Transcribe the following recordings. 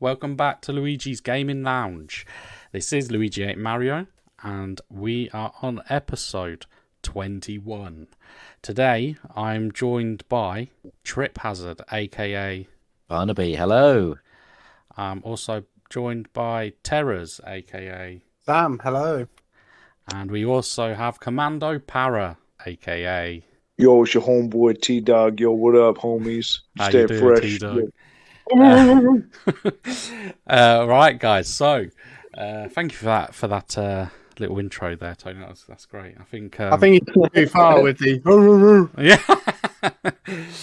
welcome back to Luigi's Gaming Lounge. This is Luigi 8 Mario, and we are on episode 21. Today, I'm joined by Trip Hazard, aka Barnaby. Hello. I'm also joined by Terrors, aka Sam. Hello. And we also have Commando Para, aka Yo, it's your homeboy T-Dog. Yo, what up, homies? How Stay you doing, fresh. T-Dog? Right, guys. So, thank you for that little intro there, Tony. That's great. I think it's too far with the. yeah.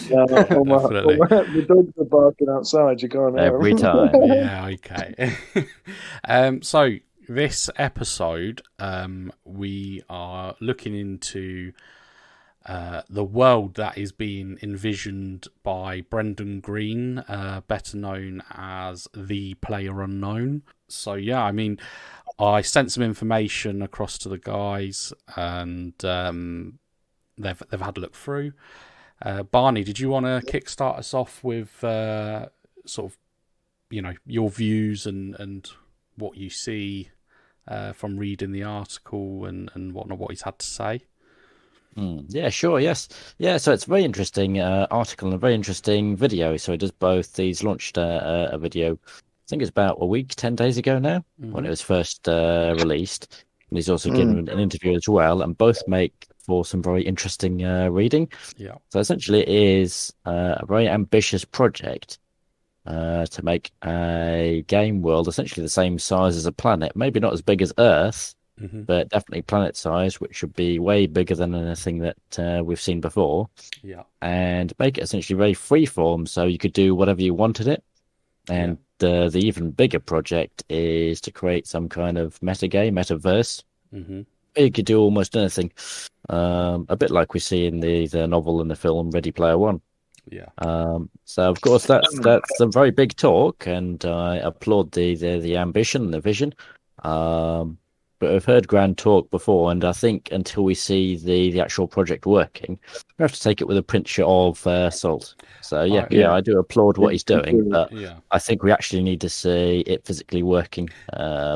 Definitely. The dogs are barking outside. You can't hear Every them. time. Yeah. Okay. So this episode, we are looking into the world that is being envisioned by Brendan Green, better known as the PlayerUnknown. So yeah, I mean, I sent some information across to the guys, and they've had a look through. Barney, did you want to kickstart us off with sort of, your views and what you see from reading the article and what he's had to say? Yeah, sure. Yes. Yeah. So it's a very interesting article and a very interesting video. So it does both. He's launched a video, I think it's about a week, 10 days ago now, when it was first released. And he's also given an interview as well, and both make for some very interesting reading. Yeah. So essentially, it is a very ambitious project to make a game world essentially the same size as a planet, maybe not as big as Earth. But definitely planet size, which should be way bigger than anything that we've seen before. Yeah. And make it essentially very freeform, so you could do whatever you wanted it. And the even bigger project is to create some kind of metagame, metaverse. You could do almost anything, a bit like we see in the novel and the film Ready Player One. Yeah. So of course that's a very big talk, and I applaud the ambition and the vision. But we've heard grand talk before, and I think until we see the actual project working, we have to take it with a pinch of salt. So yeah, I do applaud what he's doing, but I think we actually need to see it physically working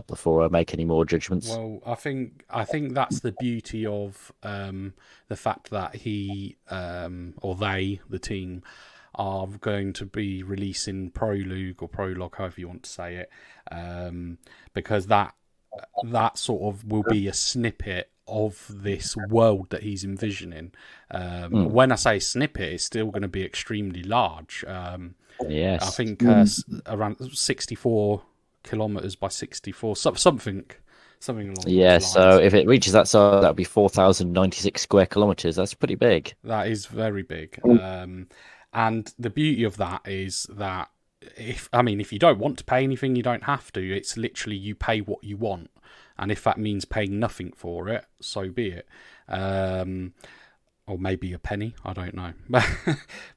before I make any more judgments. Well, I think that's the beauty of the fact that he or they, the team, are going to be releasing prologue, however you want to say it, because that sort of will be a snippet of this world that he's envisioning. When I say snippet, it's still going to be extremely large. Yes, I think around 64 kilometers by 64, something along those lines. So if it reaches that size, that'll be 4,096 square kilometers. That's pretty big. That is very big. And the beauty of that is that if you don't want to pay anything, you don't have to. It's literally you pay what you want, and if that means paying nothing for it, so be it. Or maybe a penny, I don't know,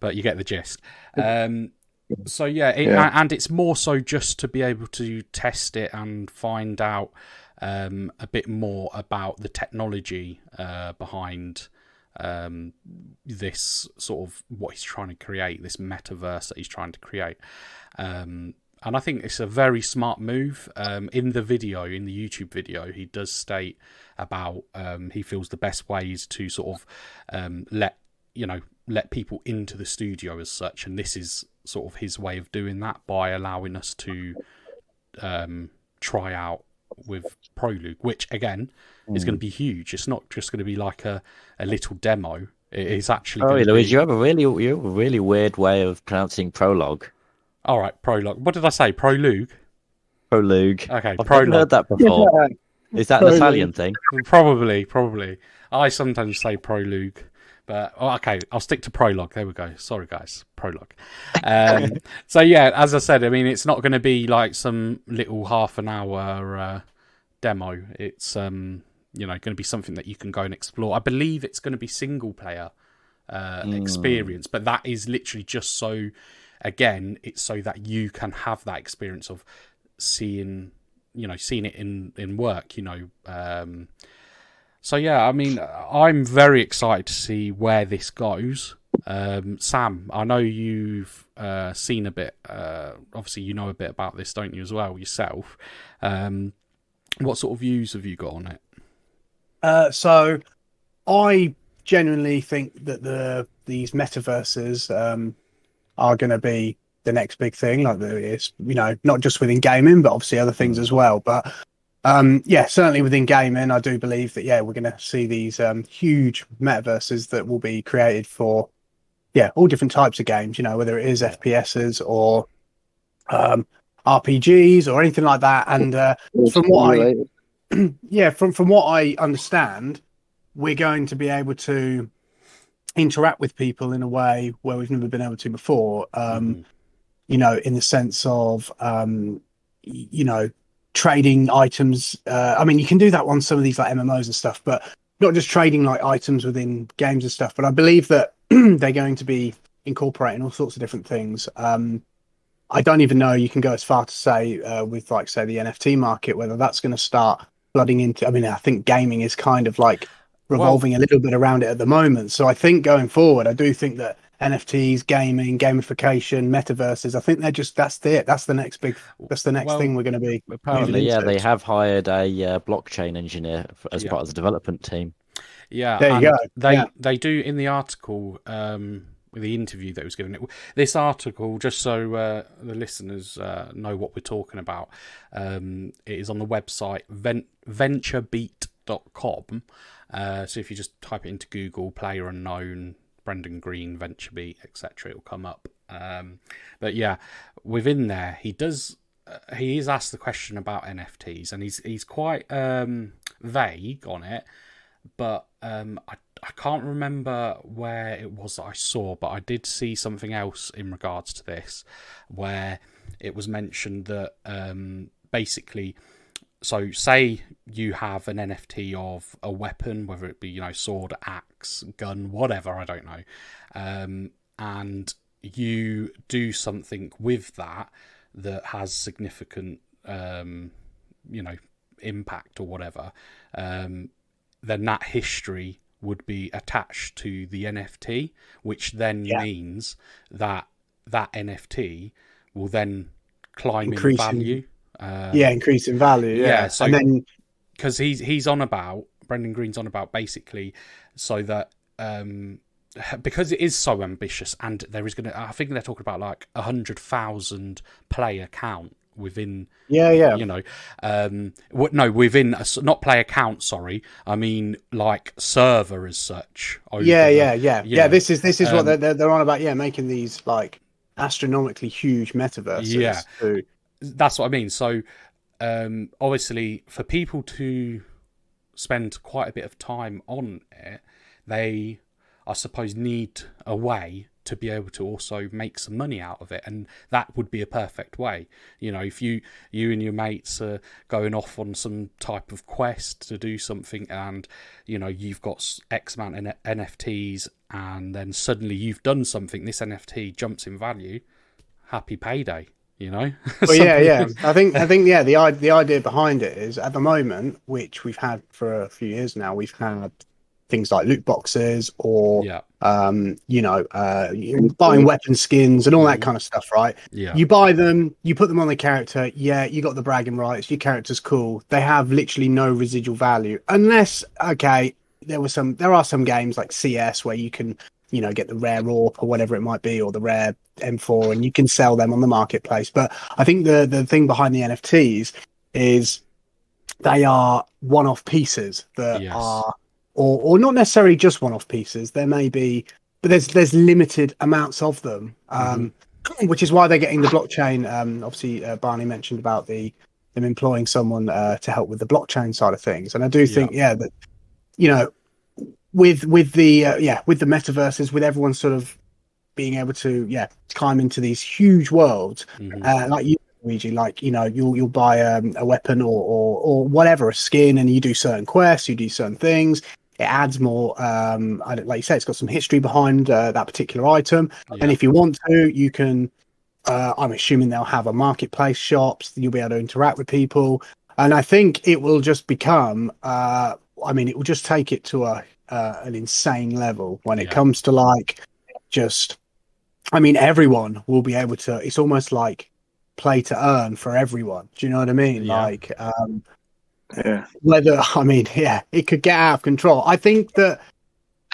but you get the gist. So and it's more so just to be able to test it and find out a bit more about the technology behind this sort of what he's trying to create, this metaverse that he's trying to create. And I think it's a very smart move. In the YouTube video, he does state about he feels the best way is to sort of let people into the studio as such, and this is sort of his way of doing that by allowing us to try out with Prologue, which again is going to be huge. It's not just going to be like a little demo. It is actually. Louise, you have a really weird way of pronouncing prologue. All right, prologue. What did I say? Prologue. Prologue. Okay, I've prologue. never heard that before. Is that an Italian thing? Probably. I sometimes say prologue, but okay, I'll stick to prologue. There we go. Sorry, guys, prologue. So yeah, as I said, I mean, it's not going to be like some little half an hour demo. It's going to be something that you can go and explore. I believe it's going to be single player experience, but that is literally just so. Again, it's so that you can have that experience of seeing it in work. So yeah, I mean, I'm very excited to see where this goes. Sam, I know you've seen a bit. Obviously, you know a bit about this, don't you, as well yourself? What sort of views have you got on it? So I genuinely think that these metaverses are going to be the next big thing. Like it's, not just within gaming, but obviously other things as well. But certainly within gaming, I do believe that we're going to see these huge metaverses that will be created for all different types of games. Whether it is FPSs or RPGs or anything like that. And from what I understand, we're going to be able to interact with people in a way where we've never been able to before. In the sense of trading items. I mean, you can do that on some of these like MMOs and stuff, but not just trading like items within games and stuff. But I believe that they're going to be incorporating all sorts of different things. I don't even know you can go as far to say with like, say, the NFT market, whether that's going to start flooding into. I mean, I think gaming is kind of like revolving a little bit around it at the moment. So I think going forward, I do think that NFTs, gaming, gamification, metaverses, I think that's it. That's the next thing we're going to be. Apparently, they have hired a blockchain engineer as part of the development team. Yeah, there you go. They do in the article, with the interview that was given. This article, just so the listeners know what we're talking about, it is on the website venturebeat.com. So if you just type it into Google, PlayerUnknown, Brendan Green, VentureBeat, etc., it'll come up. But yeah, within there, he is asked the question about NFTs, and he's quite vague on it. But I can't remember where it was that I saw, but I did see something else in regards to this, where it was mentioned that basically, so say you have an NFT of a weapon, whether it be, sword, axe, gun, whatever, I don't know, and you do something with that has significant, impact or whatever, then that history would be attached to the NFT, which then means that that NFT will then climb in value. Increase in value. Yeah. So, and then because Brendan Green's on about basically, so that because it is so ambitious, and there is I think they're talking about like 100,000 player count within. Within not player count. Sorry, I mean like server as such. This is what they're on about. Yeah, making these like astronomically huge metaverses. Yeah. That's what I mean. So, obviously, for people to spend quite a bit of time on it, they, I suppose, need a way to be able to also make some money out of it, and that would be a perfect way. If you and your mates are going off on some type of quest to do something, and you've got X amount of NFTs, and then suddenly you've done something, this NFT jumps in value. Happy payday. Well, I think the idea behind it is, at the moment, which we've had for a few years now, we've had things like loot boxes or buying weapon skins and all that kind of stuff, right? You buy them, you put them on the character, you got the bragging rights, your character's cool, they have literally no residual value, unless there are some games like CS where you can get the rare AWP or whatever it might be, or the rare M4, and you can sell them on the marketplace. But I think the thing behind the NFTs is they are one-off pieces that are, or not necessarily just one-off pieces. There may be, but there's limited amounts of them, which is why they're getting the blockchain. Obviously, Barney mentioned about them employing someone to help with the blockchain side of things, and I do think that with the metaverses, with everyone sort of being able to climb into these huge worlds, like you, Luigi, like you'll buy a weapon or whatever, a skin, and you do certain quests, you do certain things. It adds more, like you say, it's got some history behind that particular item, and if you want to, you can. I'm assuming they'll have a marketplace shops. You'll be able to interact with people, and I think it will just become. It will just take it to an insane level when it comes to like just, I mean, everyone will be able to. It's almost like play to earn for everyone. Do you know what I mean? Yeah. Like, whether, I mean, yeah, it could get out of control. I think that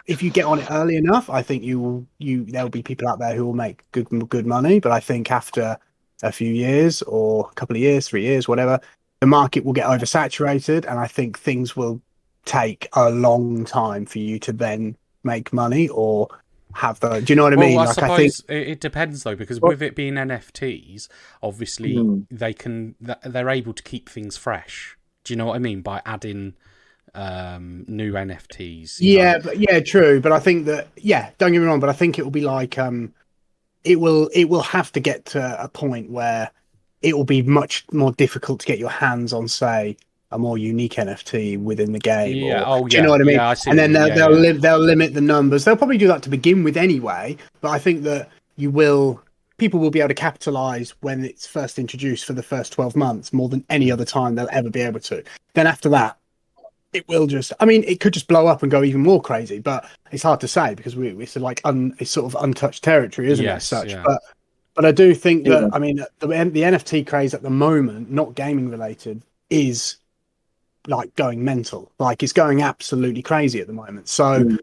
if you get on it early enough, I think there'll be people out there who will make good money. But I think after a few years or a couple of years, 3 years, whatever, the market will get oversaturated, and I think things will take a long time for you to then make money or have the. Do you know what I mean? I suppose it depends though, because with it being NFTs, obviously they're able to keep things fresh. Do you know what I mean by adding new NFTs? True. But I think that don't get me wrong, but I think it will be like it will have to get to a point where it will be much more difficult to get your hands on, say, a more unique NFT within the game. Do you know what I mean? Yeah, and then they'll limit the numbers. They'll probably do that to begin with anyway. But I think that people will be able to capitalize when it's first introduced for the first 12 months more than any other time they'll ever be able to. Then after that, it will just, I mean, it could just blow up and go even more crazy, but it's hard to say because it's like it's sort of untouched territory, isn't it? As such. Yeah. But I do think that, I mean, the NFT craze at the moment, not gaming related, is like going mental. Like it's going absolutely crazy at the moment. So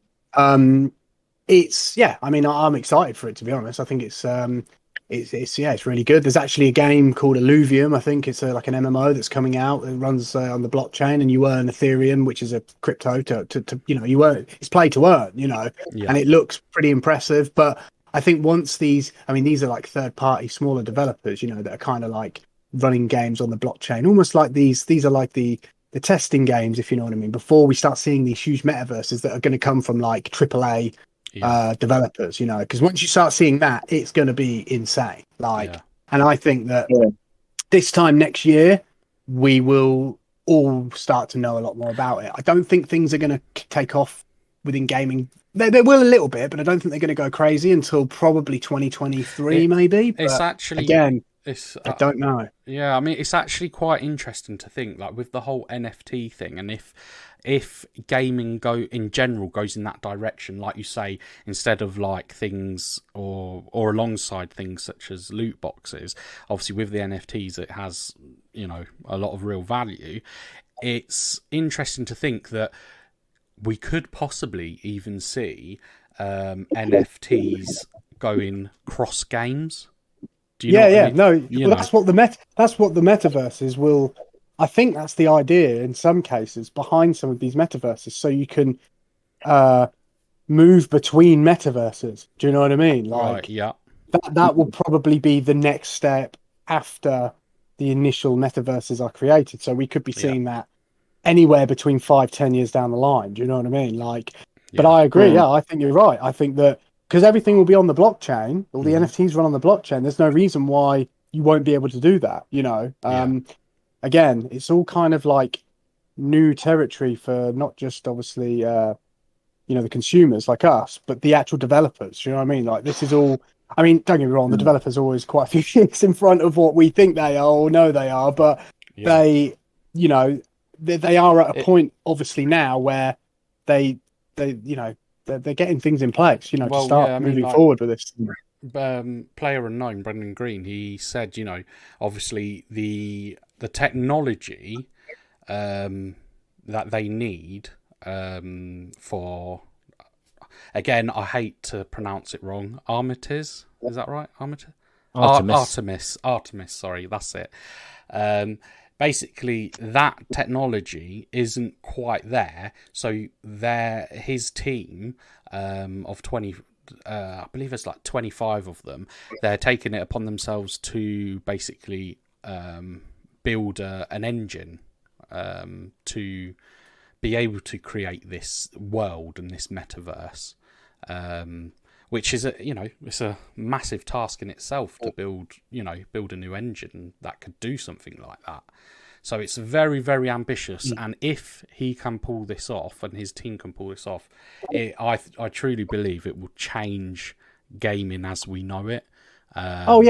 it's, I mean, I'm excited for it, to be honest. I think it's really good. There's actually a game called Illuvium. I think it's like an MMO that's coming out. It runs on the blockchain, and you earn Ethereum, which is a crypto to you earn. It's play to earn, and it looks pretty impressive. But I think once these are like third party smaller developers, that are kind of like running games on the blockchain, almost like these are like the testing games, if you know what I mean, before we start seeing these huge metaverses that are going to come from like AAA developers, because once you start seeing that, it's going to be insane. And I think that this time next year, we will all start to know a lot more about it. I don't think things are going to take off within gaming. They will a little bit, but I don't think they're going to go crazy until probably 2023, maybe. But it's actually, again, I don't know. Yeah, I mean, it's actually quite interesting to think, like, with the whole NFT thing, and if gaming in general goes in that direction, like you say, instead of like things or alongside things such as loot boxes, obviously with the NFTs it has, a lot of real value. It's interesting to think that we could possibly even see NFTs going cross games. Do you know what I mean? No, that's what the metaverses will. I think that's the idea in some cases behind some of these metaverses, so you can move between metaverses. Do you know what I mean? Like, right, yeah. That will probably be the next step after the initial metaverses are created. So we could be seeing that anywhere between 5-10 years down the line. Do you know what I mean? Like, but I agree. Yeah, I think you're right. I think that because everything will be on the blockchain, all the NFTs run on the blockchain. There's no reason why you won't be able to do that. Again, it's all kind of like new territory for not just obviously, the consumers like us, but the actual developers. You know what I mean? Like this is all. I mean, don't get me wrong. The developers are always quite a few years in front of what we think they are or know they are, but they are at a point obviously now where they're getting things in place, to start moving forward with this. PlayerUnknown, Brendan Green, he said, obviously the technology that they need for, again, I hate to pronounce it wrong, Artemis, is that right? Artemis, sorry, that's it. Basically, that technology isn't quite there, so his team of 20, I believe it's like 25 of them, they're taking it upon themselves to basically build an engine to be able to create this world and this metaverse, which is it's a massive task in itself to build a new engine that could do something like that. So it's very, very ambitious, and if he can pull this off and his team can pull this off, I truly believe it will change gaming as we know it. No,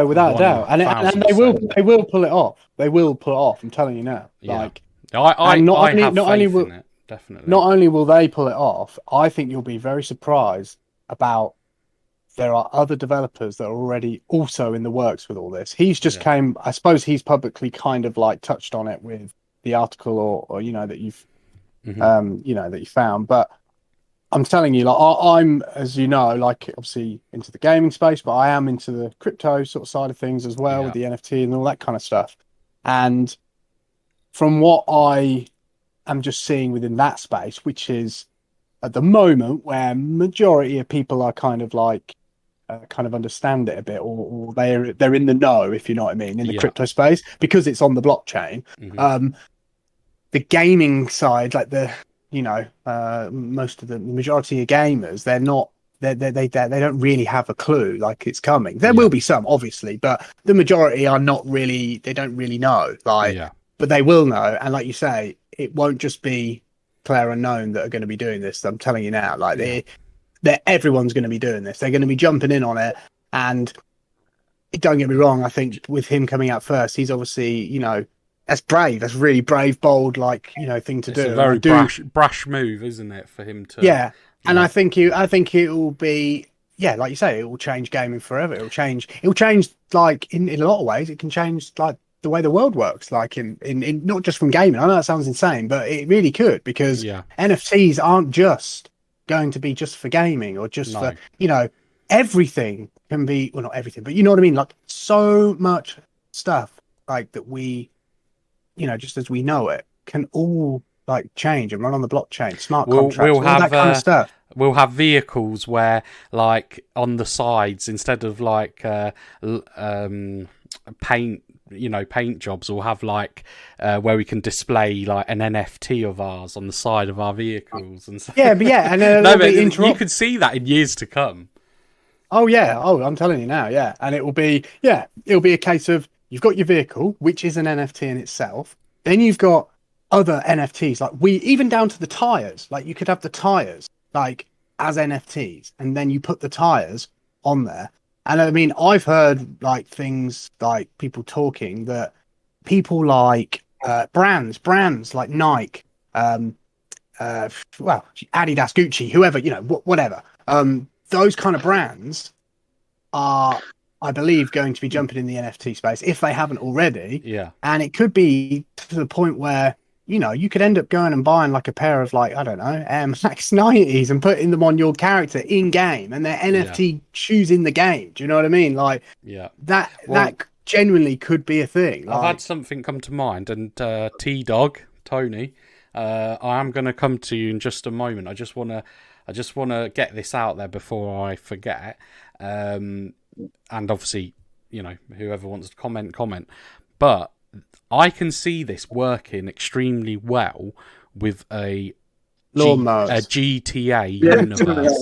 without a doubt, and they will pull it off. They will pull it off. I'm telling you now. Like, I have faith in it, definitely. Not only will they pull it off, I think you'll be very surprised about there are other developers that are already also in the works with all this. He's just came, I suppose he's publicly kind of like touched on it with the article or that you've, that you found. But I'm telling you, like, I'm, as you know, like obviously into the gaming space, but I am into the crypto sort of side of things as well with the NFT and all that kind of stuff. And from what I am just seeing within that space, which is at the moment where majority of people are kind of like, kind of understand it a bit, or they're in the know, if you know what I mean, in the crypto space, because it's on the blockchain. The gaming side, like most of the majority of gamers, they don't really have a clue like it's coming. There will be some, obviously, but the majority are not really. They don't really know, but they will know. And like you say, it won't just be PlayerUnknown that are going to be doing this. I'm telling you now, like everyone's going to be doing this. They're going to be jumping in on it. And don't get me wrong, I think with him coming out first, he's obviously, that's brave. That's really brave, bold, thing to do. It's a very brash move, isn't it, for him to? Yeah, and I think it will be, like you say, it will change gaming forever. It will change, like in a lot of ways. It can change like the way the world works, like in not just from gaming. I know that sounds insane, but it really could, because NFTs aren't just going to be just for gaming or just for everything can be, well, not everything, but you know what I mean, like so much stuff like that we just as we know it can all like change and run on the blockchain, smart contracts, all that kind of stuff. We'll have vehicles where, like, on the sides, instead of like paint jobs, we'll have like where we can display like an NFT of ours on the side of our vehicles and stuff. And you could see that in years to come. I'm telling you now, and it will be a case of you've got your vehicle, which is an NFT in itself, then you've got other NFTs, like even down to the tires. Like you could have the tires like as NFTs, and then you put the tires on there. And I mean, I've heard like things like people talking that people like brands like Nike, Adidas, Gucci, whoever, whatever. Those kind of brands are, I believe, going to be jumping in the NFT space if they haven't already. Yeah. And it could be to the point where, you could end up going and buying like a pair of like, I don't know, Air Max 90s and putting them on your character in game, and they're NFT shoes in the game. Do you know what I mean? Like, that genuinely could be a thing. I've had something come to mind, and T-Dog, Tony, I am going to come to you in just a moment. I just want to get this out there before I forget. And obviously, whoever wants to comment. But I can see this working extremely well with a GTA universe.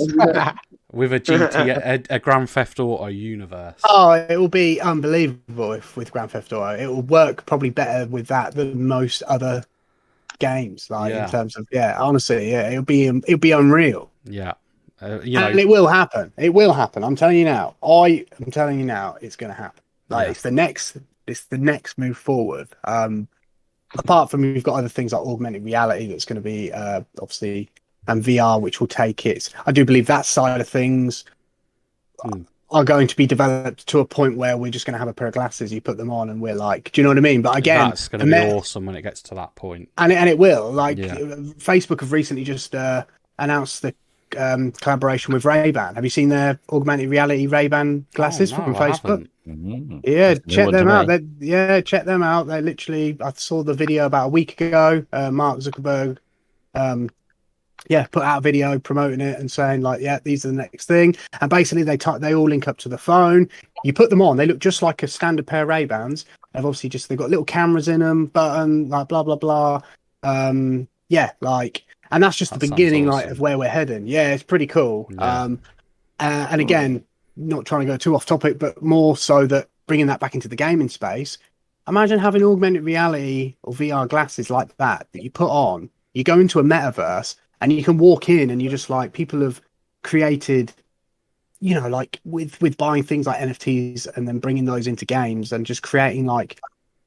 With a GTA, a Grand Theft Auto universe. Oh, it will be unbelievable with Grand Theft Auto. It will work probably better with that than most other games. Like in terms of honestly, it'll be unreal. Yeah. And it will happen. It will happen. I'm telling you now. I'm telling you now, it's going to happen. Like it's the next move forward. Apart from, we've got other things like augmented reality that's going to be obviously, and VR, which will take it. I do believe that side of things are going to be developed to a point where we're just going to have a pair of glasses. You put them on, and we're like, do you know what I mean? But again, that's going to be awesome when it gets to that point. And it will. Like Facebook have recently just announced the collaboration with Ray-Ban. Have you seen their augmented reality Ray-Ban glasses from Facebook? Yeah, check them out. Check them out. They literally, I saw the video about a week ago. Mark Zuckerberg, put out a video promoting it and saying like, these are the next thing. And basically, they all link up to the phone. You put them on, they look just like a standard pair of Ray-Bans. They've got little cameras in them, button, like blah blah blah. And that's just the beginning, awesome. Like, of where we're heading. Yeah, it's pretty cool. Yeah. And again, not trying to go too off topic, but more so that bringing that back into the gaming space. Imagine having augmented reality or VR glasses like that you put on. You go into a metaverse and you can walk in, and you just like, people have created, like with buying things like NFTs and then bringing those into games and just creating like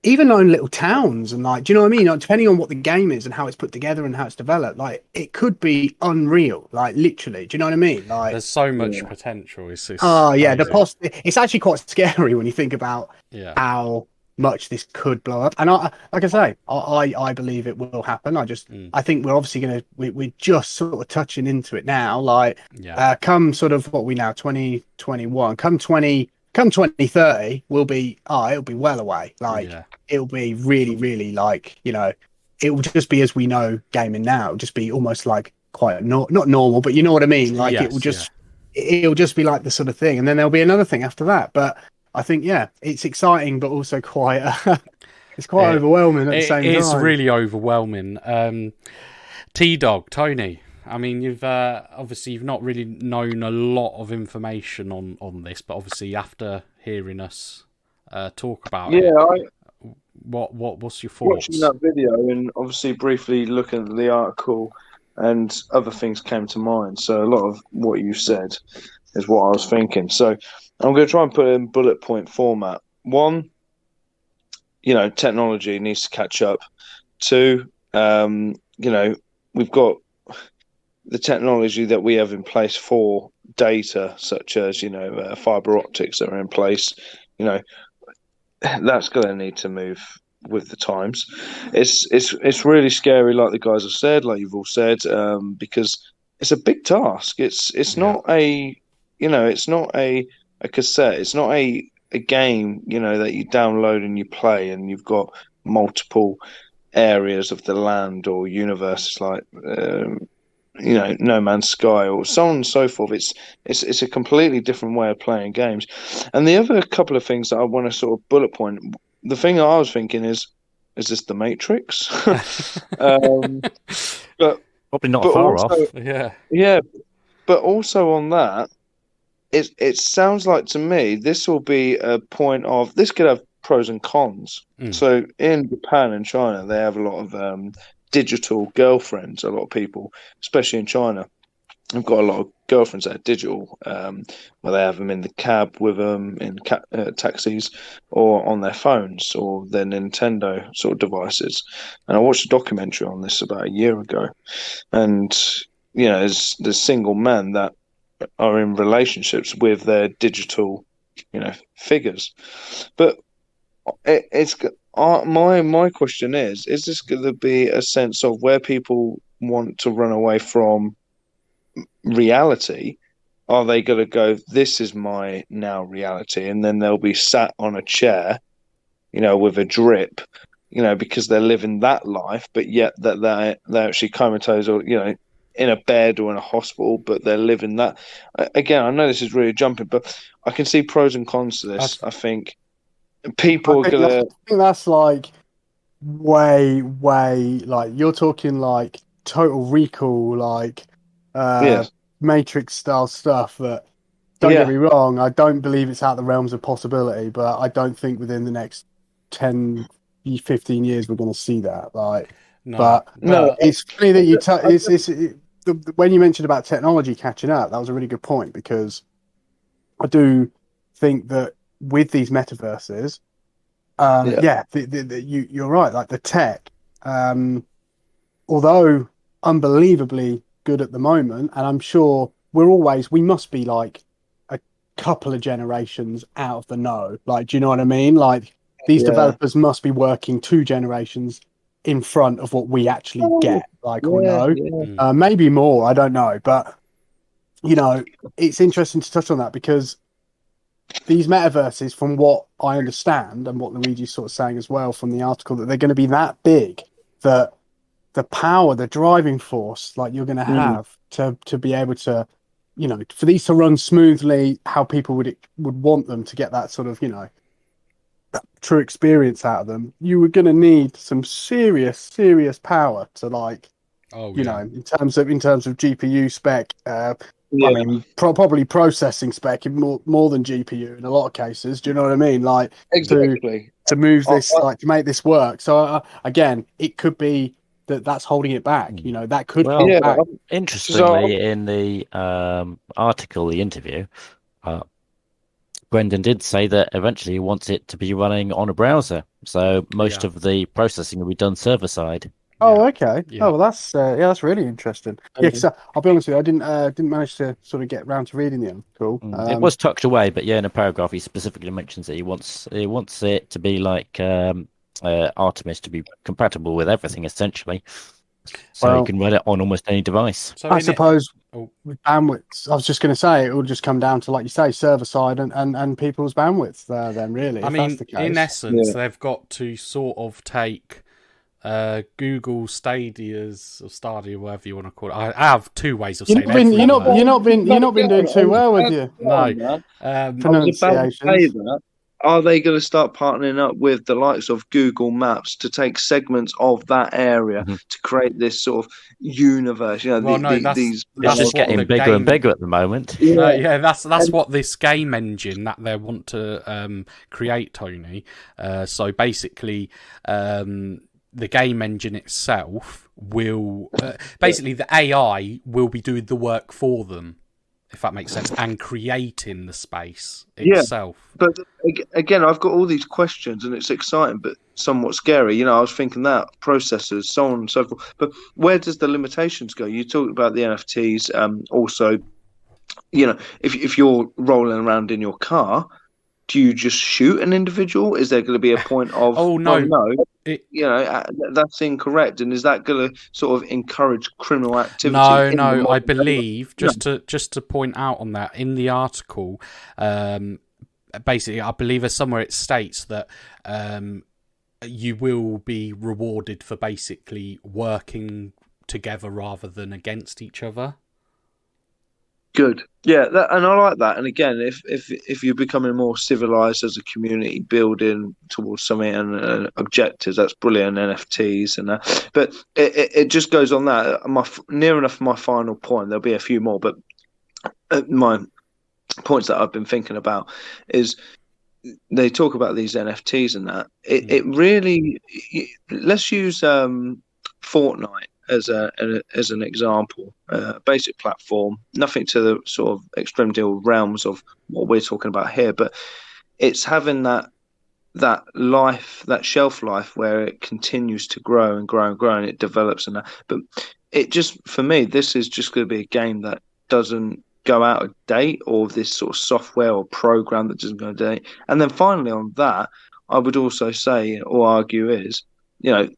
even own little towns and like, do you know what I mean? Like, depending on what the game is and how it's put together and how it's developed, like it could be unreal, like literally. Do you know what I mean? Like, there's so much potential. It's yeah, it's actually quite scary when you think about how much this could blow up. And like I say, I believe it will happen. I think we're obviously we're just sort of touching into it now. Like, come sort of what we now 2021, come 2030, it'll be well away. Like, it'll be really, really like, you know, it will just be as we know gaming now. It'll just be almost like quite not normal, but you know what I mean. Like, it will just it'll just be like the sort of thing, and then there'll be another thing after that. But I think, it's exciting, but also quite it's quite overwhelming at the same time. It's really overwhelming. T-Dog, Tony, I mean, you've obviously you've not really known a lot of information on this, but obviously after hearing us talk about it, what's your thoughts? Watching that video and obviously briefly looking at the article and other things came to mind. So a lot of what you said is what I was thinking. So I'm going to try and put it in bullet point format. One, you know, technology needs to catch up. Two, you know, we've got the technology that we have in place for data, such as, you know, fiber optics that are in place. You know, that's going to need to move with the times. It's really scary, like the guys have said, like you've all said, because it's a big task. It's not a, you know, it's not a cassette. It's not a game, you know, that you download and you play, and you've got multiple areas of the land or universes like, you know, No Man's Sky or so on and so forth. It's a completely different way of playing games. And the other couple of things that I want to sort of bullet point, the thing I was thinking is this the Matrix? But probably not far also, off. Yeah. But also on that, it sounds like to me this will be a point of, this could have pros and cons. So in Japan and China, they have a lot of digital girlfriends. A lot of people, especially in China, have got a lot of girlfriends that are digital, where they have them in the cab with them, in taxis, or on their phones or their Nintendo sort of devices. And I watched a documentary on this about a year ago, and you know, there's single men that are in relationships with their digital, you know, figures. But my question is this going to be a sense of where people want to run away from reality? Are they going to go, this is my now reality, and then they'll be sat on a chair, you know, with a drip, you know, because they're living that life, but yet that they're actually comatose, or, you know, in a bed or in a hospital, but they're living that. Again, I know this is really jumping, but I can see pros and cons to this. I think people are going to... I think that's like way, like, you're talking like Total Recall, like Matrix style stuff that, don't get me wrong, I don't believe it's out the realms of possibility, but I don't think within the next 10, 15 years we're going to see that. Like, no, it's funny that you when you mentioned about technology catching up, that was a really good point, because I do think that with these metaverses, you're right. Like the tech, although unbelievably good at the moment, and I'm sure we must be like a couple of generations out of the know. Like, do you know what I mean? Like, these developers must be working 2 generations in front of what we actually get, like, or know. Maybe more, I don't know. But, you know, it's interesting to touch on that, because these metaverses, from what I understand, and what Luigi's sort of saying as well from the article, that they're going to be that big that the power, the driving force, like, you're going to have to be able to, you know, for these to run smoothly, how people would want them to get that sort of, you know, that true experience out of them, you were going to need some serious power to, like, you know, in terms of GPU spec. I mean, probably processing spec, more than GPU in a lot of cases. Do you know what I mean? Like, exactly to move this, like, to make this work. So again, it could be that's holding it back. You know, that could hold back. Interestingly, in the article, the interview, Brendan did say that eventually he wants it to be running on a browser. So most of the processing will be done server side. Oh, okay. Yeah. Oh, well, that's really interesting. Yeah, because I'll be honest with you, I didn't manage to sort of get round to reading the article. It was tucked away, but yeah, in a paragraph he specifically mentions that he wants it to be like Artemis to be compatible with everything essentially, so you can run it on almost any device. So I suppose with bandwidth, I was just going to say it will just come down to, like you say, server side and people's bandwidth. Then really, I if mean, that's the case. in essence, they've got to sort of take Google Stadia's or Stadia, whatever you want to call it. I have two ways of saying it. You're not been doing too well with you. No. Pronunciations. Are they going to start partnering up with the likes of Google Maps to take segments of that area to create this sort of universe? You know, that's just getting bigger and bigger at the moment. That's what this game engine that they want to create, Tony. So basically, the game engine itself will basically the AI will be doing the work for them, if that makes sense, and creating the space itself. But again, I've got all these questions, and it's exciting, but somewhat scary. You know, I was thinking that processors, so on and so forth. But where does the limitations go? You talked about the NFTs. Also, you know, if you're rolling around in your car, do you just shoot an individual? Is there going to be a point of that's incorrect, and is that going to sort of encourage criminal activity? No, I believe just to point out on that in the article, basically, I believe somewhere it states that you will be rewarded for basically working together rather than against each other. Good, yeah, and I like that. And again, if you're becoming more civilized as a community, building towards something and objectives, that's brilliant. NFTs and that, but it just goes on that. Near enough my final point. There'll be a few more, but my points that I've been thinking about is they talk about these NFTs and that. It really, let's use Fortnite as an example, basic platform, nothing to the sort of extreme deal realms of what we're talking about here, but it's having that life, that shelf life where it continues to grow and grow and grow and it develops and that. But it just, for me, this is just going to be a game that doesn't go out of date, or this sort of software or program that doesn't go out of date. And then finally on that, I would also say or argue is, you know,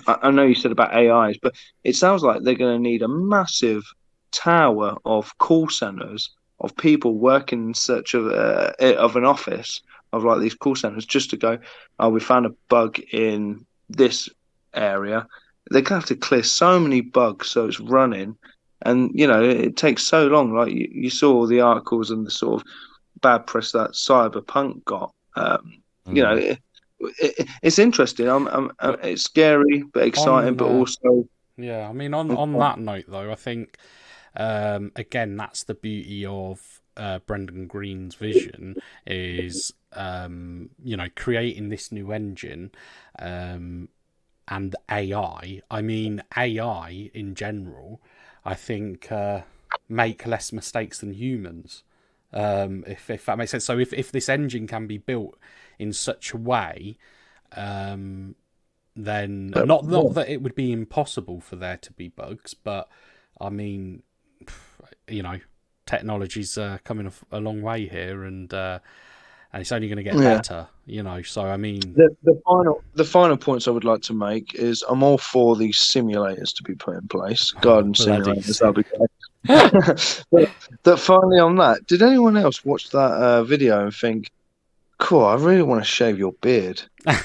I know you said about AIs, but it sounds like they're going to need a massive tower of call centers of people working in search of an office of like these call centers just to go, oh, we found a bug in this area. They're going to have to clear so many bugs so it's running. And, you know, it takes so long. Like you saw all the articles and the sort of bad press that Cyberpunk got. You know, it's interesting. It's scary but exciting, but also. Yeah, I mean, on that note, though, I think again that's the beauty of Brendan Green's vision is you know, creating this new engine and AI. I mean, AI in general, I think make less mistakes than humans. If that makes sense. So if this engine can be built in such a way, then not that it would be impossible for there to be bugs, but I mean, you know, technology's coming a long way here, and it's only going to get better, you know. So I mean, the final points I would like to make is I'm all for these simulators to be put in place, garden simulators. That'll be great. But finally on that, did anyone else watch that video and think, cool, I really want to shave your beard,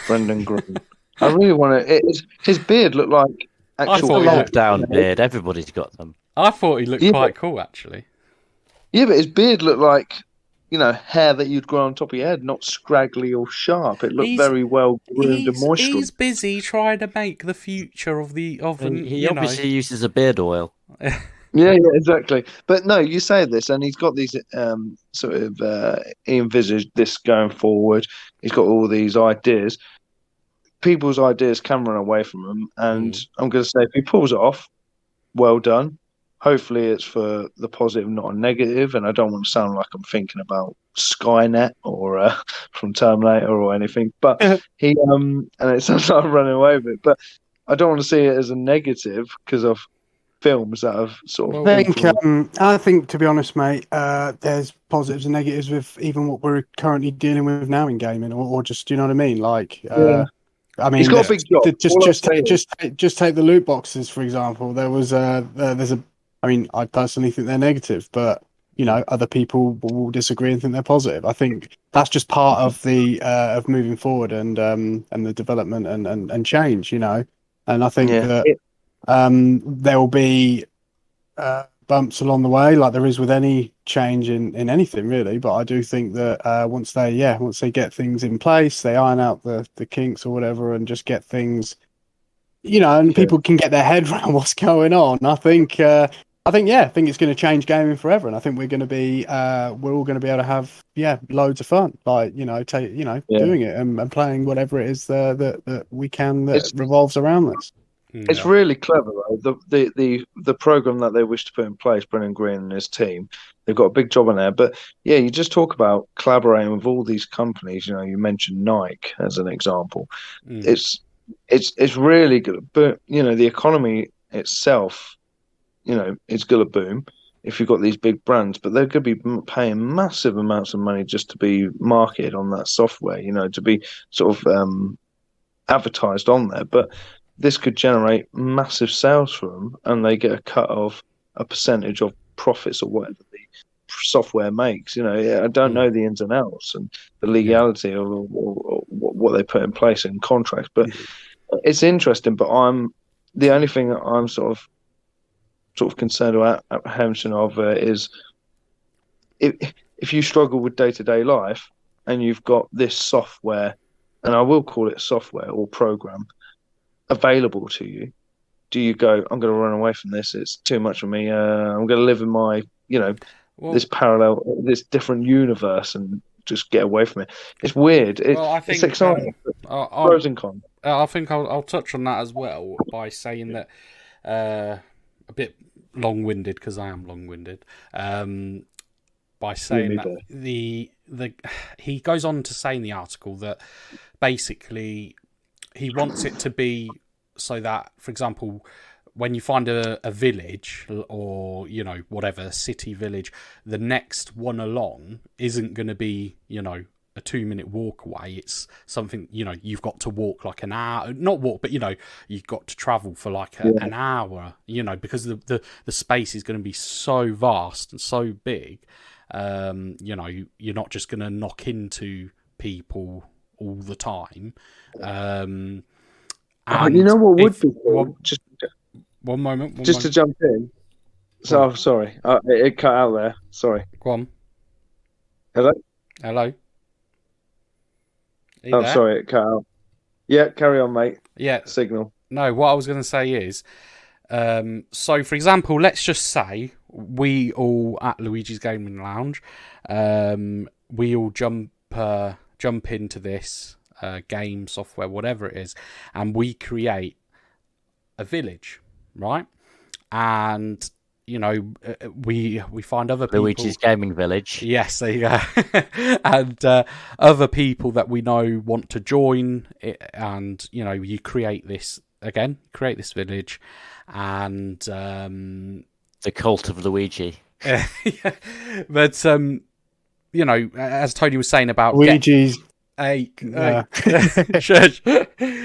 Brendan Green? I really want to. His beard looked like actual lockdown beard. Everybody's got them. I thought he looked quite cool, actually. Yeah, but his beard looked like, you know, hair that you'd grow on top of your head, not scraggly or sharp. It looked very well groomed and moisturized. He's busy trying to make the future of he obviously uses a beard oil. Yeah, exactly. But no, you say this, and he's got these sort of he envisaged this going forward. He's got all these ideas. People's ideas can run away from him, and I'm going to say if he pulls it off, well done. Hopefully it's for the positive, not a negative, and I don't want to sound like I'm thinking about Skynet or from Terminator or anything. But he and it sounds like I'm running away with it. But I don't want to see it as a negative because of films that have sort of. I think, to be honest, mate, there's positives and negatives with even what we're currently dealing with now in gaming, or just, you know what I mean? Like, I mean, he's got a big job. Just take the loot boxes, for example. There's a. I mean, I personally think they're negative, but you know, other people will disagree and think they're positive. I think that's just part of the of moving forward and the development and change, you know. And I think that there will be bumps along the way, like there is with any change in anything, really. But I do think that once they get things in place, they iron out the kinks or whatever, and just get things, you know, and people can get their head around what's going on. I think it's going to change gaming forever, and I think we're all going to be able to have loads of fun, like, you know, doing it and playing whatever it is that we can that revolves around this. It's really clever, though. The program that they wish to put in place, Brennan Green and his team, they've got a big job on there. But yeah, you just talk about collaborating with all these companies. You know, you mentioned Nike as an example. It's really good. But you know, the economy itself, you know, it's going to boom if you've got these big brands. But they're going to be paying massive amounts of money just to be marketed on that software. You know, to be sort of advertised on there, but this could generate massive sales for them, and they get a cut of a percentage of profits or whatever the software makes. You know, I don't know the ins and outs and the legality or what they put in place in contracts, but it's interesting. But the only thing that I'm sort of concerned or apprehension of is if you struggle with day-to-day life and you've got this software, and I will call it software or program, available to you, do you go, I'm going to run away from this, it's too much for me, I'm going to live in my, you know, this parallel, this different universe and just get away from it? It's weird. It's exciting. Pros and cons. I think I'll touch on that as well by saying that a bit long-winded, because I am long-winded, by saying that he goes on to say in the article that basically he wants it to be so that, for example, when you find a village or, you know, whatever, city village, the next one along isn't going to be, you know, a 2-minute walk away. It's something, you know, you've got to walk like an hour, not walk, but, you know, you've got to travel for like an hour, you know, because the space is going to be so vast and so big. You know, you're not just going to knock into people all the time. And you know what would be cool? Just one moment. To jump in. So sorry, it cut out there. Sorry. Go on. Hello. There? Sorry, it cut out. Yeah, carry on, mate. Yeah. Signal. No, what I was going to say is, so for example, let's just say we all at Luigi's Gaming Lounge, we all jump into this game, software, whatever it is, and we create a village, right? And, you know, we find other people. Luigi's Gaming Village. Yes, there you go. And other people that we know want to join it, and, you know, you create this village, and the cult of Luigi. But you know, as Tony was saying about Luigi's. Shush.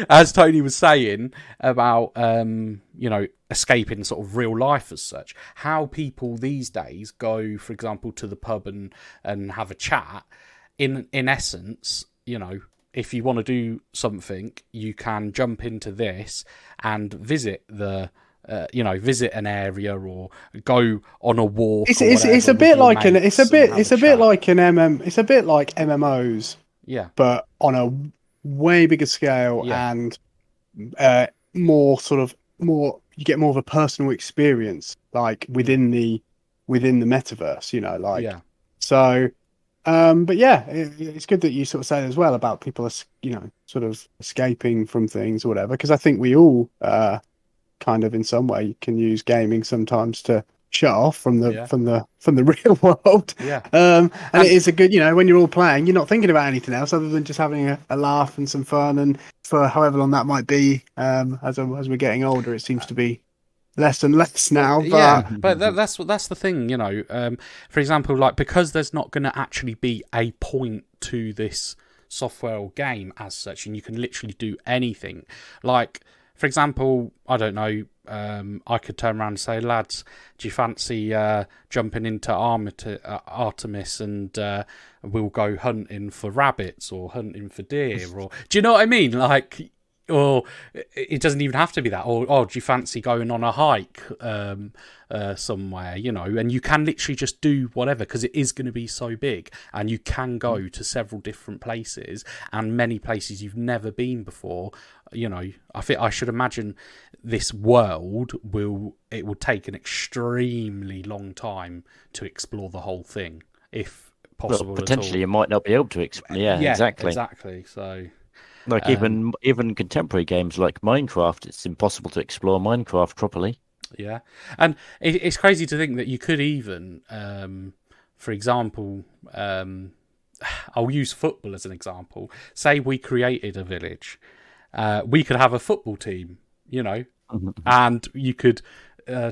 As Tony was saying about you know, escaping sort of real life as such, how people these days go, for example, to the pub and have a chat. In essence, you know, if you want to do something, you can jump into this and visit visit an area or go on a walk. It's a bit like MMOs. Yeah, but on a way bigger scale and more. You get more of a personal experience, like within the metaverse. You know, like so. But yeah, it's good that you sort of say as well about people, you know, sort of escaping from things or whatever. Because I think we all kind of in some way can use gaming sometimes to shut off from the Yeah. from the real world. Yeah. And it is a good, when you're all playing, you're not thinking about anything else other than just having a laugh and some fun. And for however long that might be, as we're getting older, it seems to be less and less now. But yeah, but that's the thing, for example, like, because there's not going to actually be a point to this software or game as such, and you can literally do anything. Like, for example, I don't know, I could turn around and say, lads, do you fancy jumping into Artemis and we'll go hunting for rabbits or hunting for deer? Or do you know what I mean? Like, or it doesn't even have to be that. Or do you fancy going on a hike somewhere, and you can literally just do whatever, because it is going to be so big, and you can go to several different places and many places you've never been before. I should imagine this world will take an extremely long time to explore the whole thing, if possible. Well, potentially, at all. You might not be able to explore. Yeah, exactly. So. Like even contemporary games like Minecraft, it's impossible to explore Minecraft properly. Yeah, and it's crazy to think that you could even, for example, I'll use football as an example. Say we created a village, we could have a football team, and you could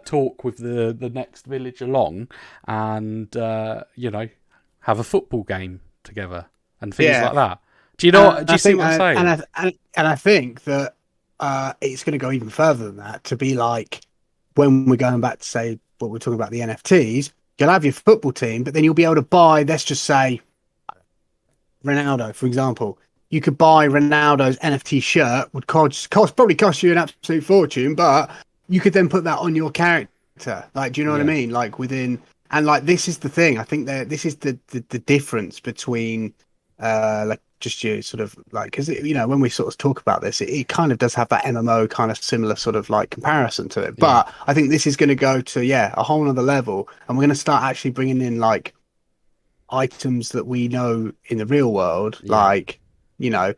talk with the next village along, and have a football game together and things like that. Do you know? Do you see what I'm saying? And I think that it's going to go even further than that. To be like, when we're going back to say what we're talking about, the NFTs, you'll have your football team, but then you'll be able to buy, let's just say, Ronaldo, for example. You could buy Ronaldo's NFT shirt, would probably cost you an absolute fortune, but you could then put that on your character. Like, do you know what I mean? Like within, and like this is the thing. I think that this is the difference between just you sort of like, because when we sort of talk about this, it kind of does have that MMO kind of similar sort of like comparison to it. But I think this is going to go to a whole nother level, and we're going to start actually bringing in like items that we know in the real world, like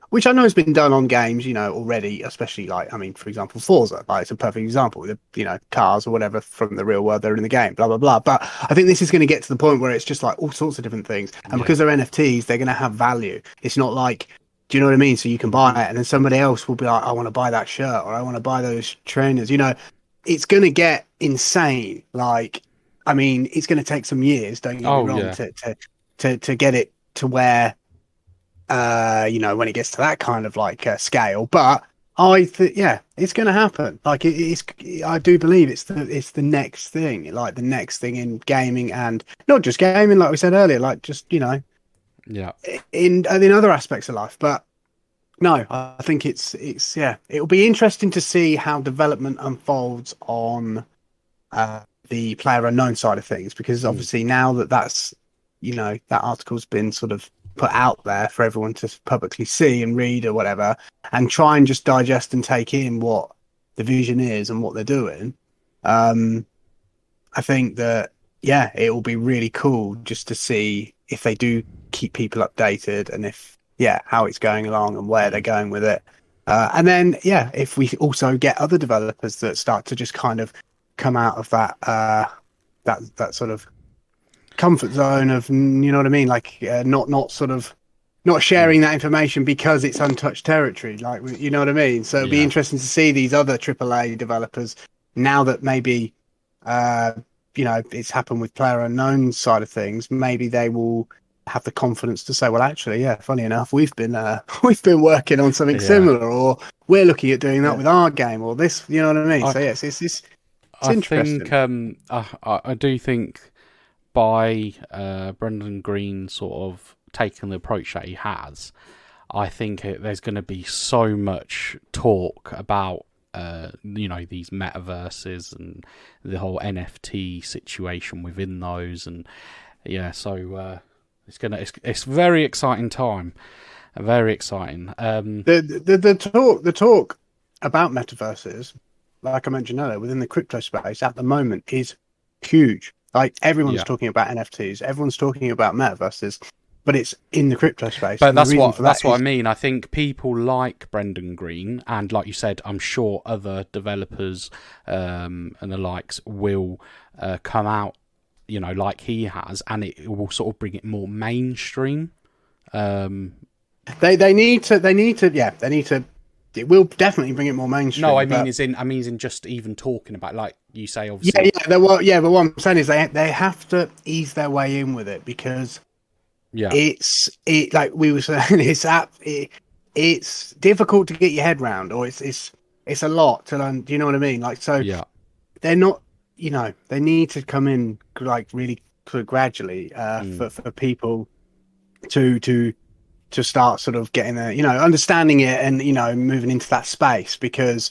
which I know has been done on games, already, especially like, I mean, for example, Forza, like it's a perfect example. The cars or whatever from the real world, they're in the game, blah blah blah. But I think this is going to get to the point where it's just like all sorts of different things, and because they're NFTs, they're going to have value. It's not like, do you know what I mean? So you can buy it, and then somebody else will be like, I want to buy that shirt, or I want to buy those trainers. It's going to get insane. Like, I mean, it's going to take some years. Don't get me wrong, to get it to where. When it gets to that kind of like scale, but I think it's going to happen. Like I do believe it's the next thing, like the next thing in gaming, and not just gaming, like we said earlier, like just in other aspects of life. But no, I think it's it'll be interesting to see how development unfolds on the PlayerUnknown side of things, because obviously now that's that article's been sort of put out there for everyone to publicly see and read or whatever, and try and just digest and take in what the vision is and what they're doing. I think that it will be really cool just to see if they do keep people updated, and if how it's going along and where they're going with it. And then if we also get other developers that start to just kind of come out of that that sort of comfort zone of, you know what I mean, like not sharing that information because it's untouched territory, like, you know what I mean. So it'd be interesting to see these other AAA developers, now that maybe it's happened with PlayerUnknown's side of things, maybe they will have the confidence to say, well, actually, funny enough, we've been working on something similar, or we're looking at doing that with our game, or this, you know what I mean. So yes, it's interesting. Think I do think by Brendan Green sort of taking the approach that he has, I think there's going to be so much talk about these metaverses and the whole NFT situation within those, and so it's very exciting time, very exciting. The talk about metaverses, like I mentioned earlier, within the crypto space at the moment is huge. Like everyone's talking about NFTs, everyone's talking about metaverses, but it's in the crypto space. But that's what I mean. I think people like Brendan Green, and like you said, I'm sure other developers and the likes will come out, you know, like he has, and it will sort of bring it more mainstream. They need to. It will definitely bring it more mainstream. No, I mean, in just even talking about, like you say, obviously. But what I'm saying is they have to ease their way in with it, because like we were saying, it's difficult to get your head round, or it's a lot to learn. Do you know what I mean? Like, so they're not, you know, they need to come in like really gradually for people to start sort of getting a, you know, understanding it and, you know, moving into that space, because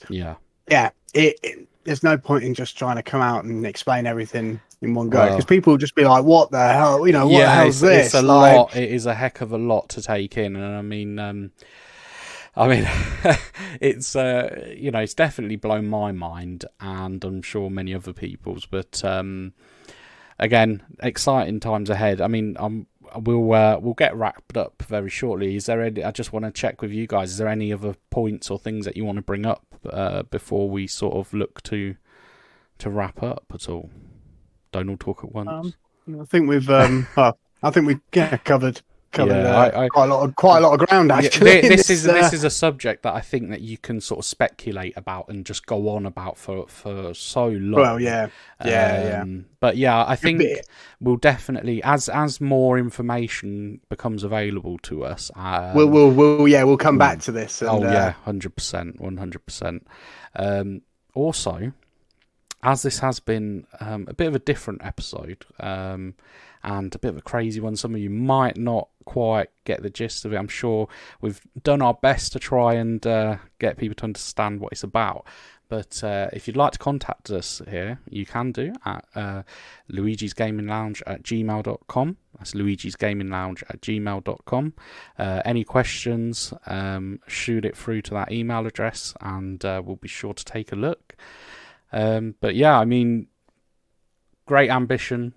there's no point in just trying to come out and explain everything in one go, because people will just be like, what the hell, you know, what the hell's this? It's a lot. It is a heck of a lot to take in, and I mean it's you know, it's definitely blown my mind, and I'm sure many other people's, but again, exciting times ahead. I mean, we'll get wrapped up very shortly. Is there any? I just want to check with you guys. Is there any other points or things that you want to bring up before we sort of look to wrap up at all? Don't all talk at once. I think we've covered quite a lot of ground, actually. This is a subject that I think that you can sort of speculate about and just go on about for so long. Well, but yeah, I think we'll definitely, as more information becomes available to us, we'll come back to this. And, 100%. Also, as this has been a bit of a different episode, and a bit of a crazy one, some of you might not quite get the gist of it. I'm sure we've done our best to try and get people to understand what it's about. But if you'd like to contact us here, you can do at luigisgaminglounge@gmail.com. That's luigisgaminglounge@gmail.com. Any questions, shoot it through to that email address, and we'll be sure to take a look. But yeah, I mean, great ambition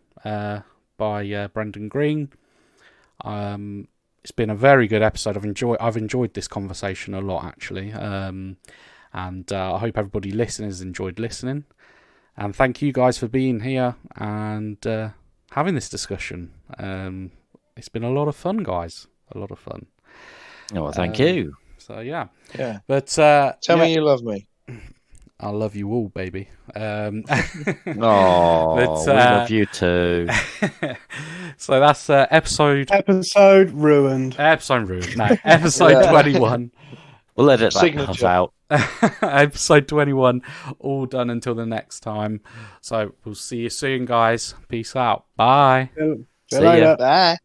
by Brendan Green. It's been a very good episode. I've enjoyed this conversation a lot, actually, and I hope everybody listening has enjoyed listening. And thank you guys for being here and having this discussion. It's been a lot of fun, guys. A lot of fun. Oh, well, thank you. So yeah. But tell me you love me. I love you all, baby. We love you too. So that's episode ruined. Episode ruined. No, episode 21. We'll edit that out. Episode 21, all done until the next time. So we'll see you soon, guys. Peace out. Bye. See you later. Bye.